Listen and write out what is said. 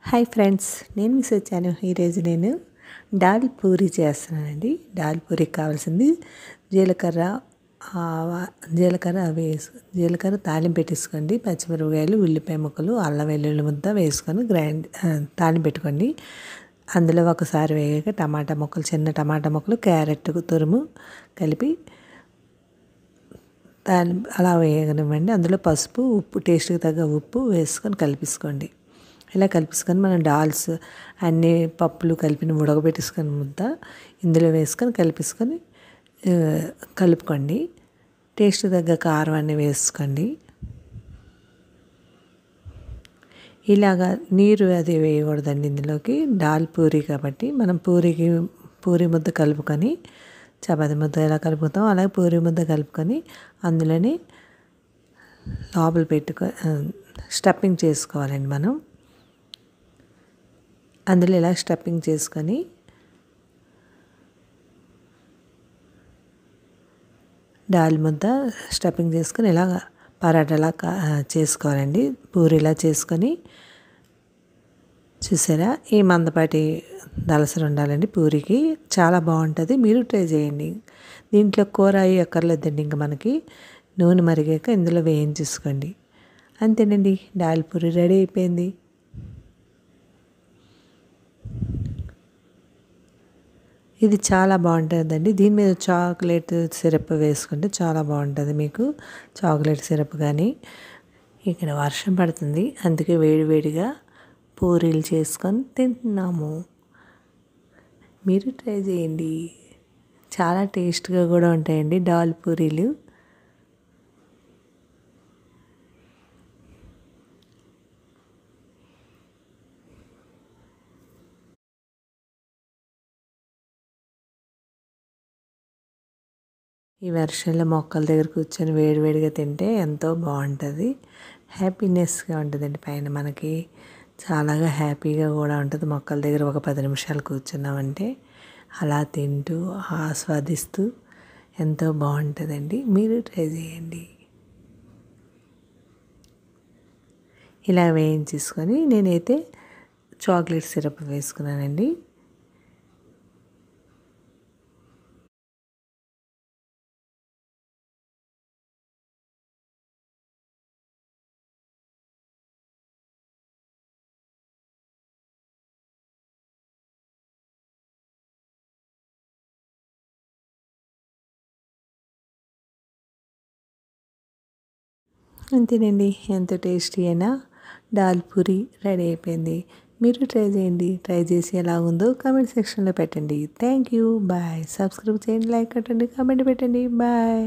Hi friends, నేను miss వచ్చాను. ఈరోజు నేను దాల్ పూరి చేస్తున్నానండి. దాల్ పూరికి కావాల్సింది జీలకర్ర, జీలకర్ర తాలింపు పెట్టేసుకోండి. పచ్చిమిరపకాయలు, ఉల్లిపాయ ముక్కలు, అల్లం వెల్లుల్లి ముద్ద వేసుకొని తాలింపు పెట్టుకోండి. అందులో ఒకసారి వేగాక చిన్న టమాటా ముక్కలు, క్యారెట్ తురుము కలిపి అలా వేయనివ్వండి. అందులో పసుపు, ఉప్పు, టేస్ట్కి తగ్గ ఉప్పు వేసుకొని కలిపేసుకోండి. ఇలా కలిపేసుకొని మనం డాల్స్ అన్ని పప్పులు కలిపిన ఉడకబెట్టేసుకొని ముద్ద ఇందులో వేసుకొని కలుపుకోండి. టేస్ట్ తగ్గ కారం అన్నీ వేసుకోండి. ఇలాగా నీరు అది వేయకూడదండి ఇందులోకి. దాల్ పూరి కాబట్టి మనం పూరి ముద్ద కలుపుకొని చపాతి ముద్ద ఎలా కలుపుతాం అలాగే పూరి ముద్ద కలుపుకొని అందులోని లోపల స్టఫింగ్ చేసుకోవాలండి. మనం అందులో ఇలా స్టఫింగ్ చేసుకొని దాల్ ముద్ద స్టఫింగ్ చేసుకొని ఇలా పరాటాలా చేసుకోవాలండి. పూరిలా చేసుకొని చూసారా, ఈ మందపాటి దలసరి ఉండాలండి పూరికి. చాలా బాగుంటుంది, మీరు ట్రై చేయండి. దీంట్లో కూర ఎక్కర్లేదండి. ఇంకా మనకి నూనె మరిగాక ఇందులో వేయించేసుకోండి. అంతేనండి, దాల్ పూరి రెడీ అయిపోయింది. ఇది చాలా బాగుంటుందండి. దీని మీద చాక్లెట్ సిరప్ వేసుకుంటే చాలా బాగుంటుంది. మీకు చాక్లెట్ సిరప్ కానీ. ఇక్కడ వర్షం పడుతుంది, అందుకే వేడివేడిగా పూరీలు చేసుకొని తింటున్నాము. మీరు ట్రై చేయండి, చాలా టేస్ట్గా కూడా ఉంటాయండి దాల్ పూరీలు. ఈ వర్షంలో మొక్కల దగ్గర కూర్చొని వేడివేడిగా తింటే ఎంతో బాగుంటుంది. హ్యాపీనెస్గా ఉంటుందండి. పైన మనకి చాలా హ్యాపీగా కూడా ఉంటుంది. మొక్కల దగ్గర ఒక 10 నిమిషాలు కూర్చున్నామంటే అలా తింటూ ఆస్వాదిస్తూ ఎంతో బాగుంటుందండి. మీరు ట్రై చేయండి. ఇలా వేయించేసుకొని నేనైతే చాక్లెట్ సిరప్ వేసుకున్నానండి. అంతేనండి, ఎంతో టేస్టీ అయినా దాల్ పూరి రెడీ అయిపోయింది. మీరు ట్రై చేయండి. ట్రై చేసి ఎలా ఉందో కామెంట్ సెక్షన్లో పెట్టండి. Thank you, bye. సబ్స్క్రైబ్ చేయండి, లైక్ కొట్టండి, కామెంట్ పెట్టండి. బాయ్.